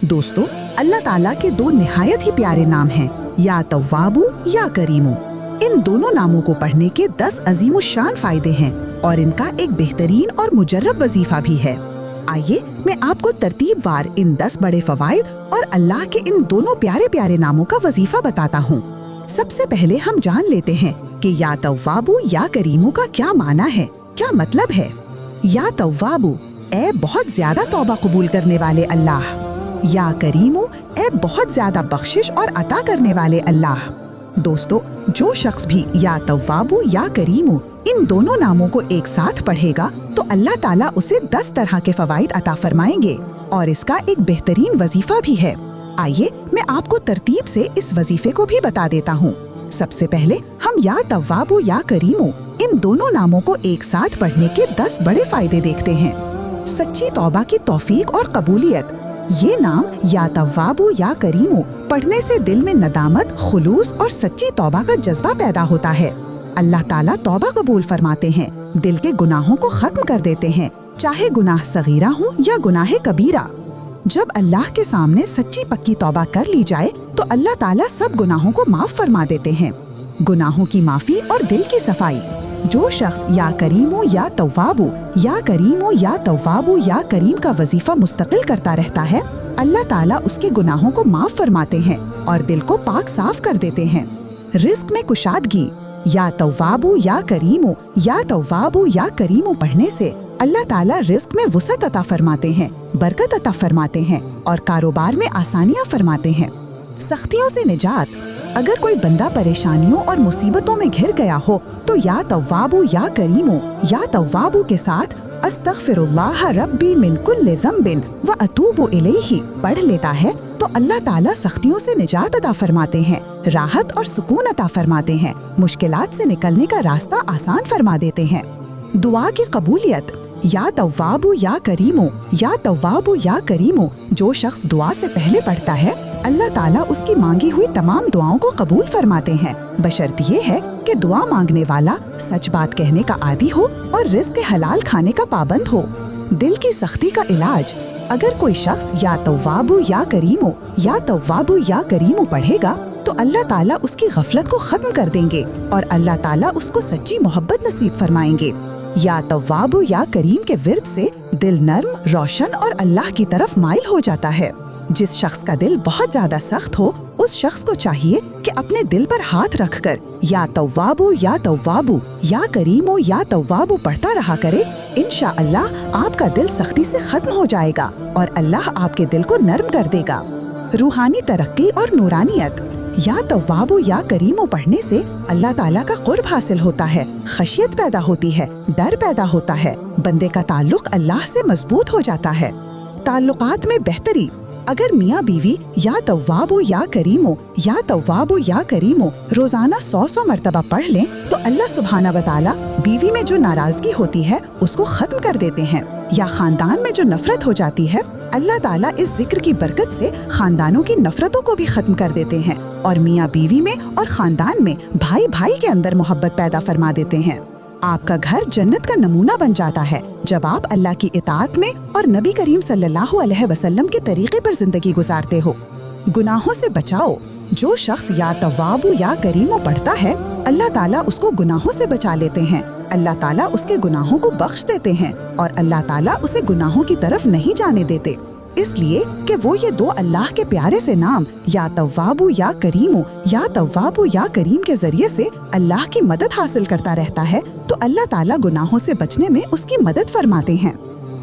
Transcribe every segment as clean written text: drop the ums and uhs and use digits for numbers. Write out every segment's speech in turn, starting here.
दोस्तों, अल्लाह ताला के दो निहायत ही प्यारे नाम हैं, या तव्वाबु या करीमु। इन दोनों नामों को पढ़ने के 10 अजीम शान फायदे हैं और इनका एक बेहतरीन और मुजर्रब वजीफा भी है। आइए मैं आपको तरतीबवार इन 10 बड़े फवाइद और अल्लाह के इन दोनों प्यारे प्यारे नामों का वजीफा बताता हूँ। सबसे पहले हम जान लेते हैं कि या तव्वाबु या करीमु का क्या माना है, क्या मतलब है। या तव्वाबु, ए बहुत ज्यादा तौबा कबूल करने वाले अल्लाह। या करीमु, ए बहुत ज्यादा बख्शिश और अता करने वाले अल्लाह। दोस्तों, जो शख्स भी या तव्वाबु या करीमु इन दोनों नामों को एक साथ पढ़ेगा तो अल्लाह ताला उसे 10 तरह के फवाइद अता फरमाएंगे और इसका एक बेहतरीन वजीफा भी है। आइए मैं आपको तरतीब से इस वजीफे को भी बता देता हूँ। सबसे पहले हम या तव्वाबु या करीमु इन दोनों नामों को एक साथ पढ़ने के 10 बड़े फायदे देखते हैं। सच्ची तौबा की तौफीक और कबूलियत। ये नाम या तव्वाबु या करीमु पढ़ने से दिल में नदामत, खुलूस और सच्ची तौबा का जज्बा पैदा होता है। अल्लाह ताला तौबा कबूल फरमाते हैं, दिल के गुनाहों को खत्म कर देते हैं, चाहे गुनाह सगीरा हो या गुनाह कबीरा। जब अल्लाह के सामने सच्ची पक्की तौबा कर ली जाए तो अल्लाह ताला सब गुनाहों को माफ फरमा देते हैं। गुनाहों की माफी और दिल की सफाई। जो शख्स या करीमु या तव्वाबु या करीमु या तव्वाबु या करीम का वजीफा मुस्तकिल करता रहता है, अल्लाह ताला उसके गुनाहों को माफ फरमाते हैं और दिल को पाक साफ कर देते हैं। रिस्क में कुशादगी। या तव्वाबु या करीमु या तव्वाबु या करीमु पढ़ने से अल्लाह ताला रिस्क में वुसअत अता फरमाते हैं, बरकत अता फरमाते हैं और कारोबार में आसानियाँ फरमाते हैं। सख्तियों से निजात। अगर कोई बंदा परेशानियों और मुसीबतों में घिर गया हो तो या तव्वाबु या करीमु या तव्वाबु के साथ अस्तगफिरुल्लाह रब्बी मिन कुल्लि ज़ंबिन व अतूबु इलैहि पढ़ लेता है तो अल्लाह ताला सख्तियों से निजात अता फरमाते हैं, राहत और सुकून अता फरमाते हैं, मुश्किलात से निकलने का रास्ता आसान फरमा देते हैं। दुआ की कबूलियत। या तव्वाबु या करीमु या तव्वाबु या करीमु जो शख्स दुआ से पहले पढ़ता है, अल्लाह ताला उसकी मांगी हुई तमाम दुआओं को कबूल फरमाते हैं, बशर्त ये है कि दुआ मांगने वाला सच बात कहने का आदी हो और रिज़्क हलाल खाने का पाबंद हो। दिल की सख्ती का इलाज। अगर कोई शख्स या तव्वाबु या करीमु या तव्वाबु या करीमु पढ़ेगा तो अल्लाह ताला उसकी गफलत को खत्म कर देंगे और अल्लाह ताला उसको सच्ची मोहब्बत नसीब फरमाएंगे। या तव्वाबु या करीम के विर्द से दिल नर्म, रोशन और अल्लाह की तरफ माइल हो जाता है। जिस शख्स का दिल बहुत ज्यादा सख्त हो उस शख्स को चाहिए कि अपने दिल पर हाथ रखकर या तव्वाबु या तव्वाबु या करीमु या तव्वाबु पढ़ता रहा करे। इंशाअल्लाह आपका दिल सख्ती से खत्म हो जाएगा और अल्लाह आपके दिल को नर्म कर देगा। रूहानी तरक्की और नूरानियत। या तव्वाबु या करीमु पढ़ने से अल्लाह ताला का कुर्ब हासिल होता है, खशियत पैदा होती है, डर पैदा होता है, बंदे का ताल्लुक अल्लाह से मजबूत हो जाता है। ताल्लुकात में बेहतरी। अगर मियाँ बीवी या तव्वाबु या करीमु या तव्वाबु या करीमु रोजाना 100 मरतबा पढ़ लें तो अल्लाह सुब्हाना व तआला बीवी में जो नाराजगी होती है उसको खत्म कर देते हैं। या खानदान में जो नफरत हो जाती है, अल्लाह ताला इस जिक्र की बरकत से खानदानों की नफरतों को भी खत्म कर देते हैं और मियाँ बीवी में और खानदान में भाई भाई के अंदर मोहब्बत पैदा फरमा देते हैं। आपका घर जन्नत का नमूना बन जाता है जब आप अल्लाह की इताअत में और नबी करीम सल्लल्लाहु अलैहि वसल्लम के तरीके पर जिंदगी गुजारते हो। गुनाहों से बचाओ। जो शख्स या तव्वाबु या करीमु पढ़ता है, अल्लाह ताला उसको गुनाहों से बचा लेते हैं, अल्लाह ताला उसके गुनाहों को बख्श देते हैं और अल्लाह ताला उसे गुनाहों की तरफ नहीं जाने देते, इसलिए कि वो ये दो अल्लाह के प्यारे से नाम या तव्वाबु या करीमु या तव्वाबु या करीम के जरिए से अल्लाह की मदद हासिल करता रहता है तो अल्लाह ताला गुनाहों से बचने में उसकी मदद फरमाते हैं।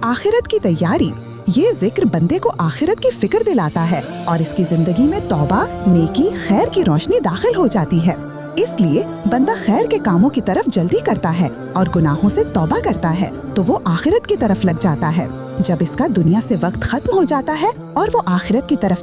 आखिरत की तैयारी। ये जिक्र बंदे को आखिरत की फिक्र दिलाता है और इसकी जिंदगी में तौबा, नेकी, खैर की रोशनी दाखिल हो जाती है। इसलिए बंदा खैर के कामों की तरफ जल्दी करता है और गुनाहों से तौबा करता है तो वो आखिरत की तरफ लग जाता है। जब इसका दुनिया से वक्त खत्म हो जाता है और वो आखिरत की तरफ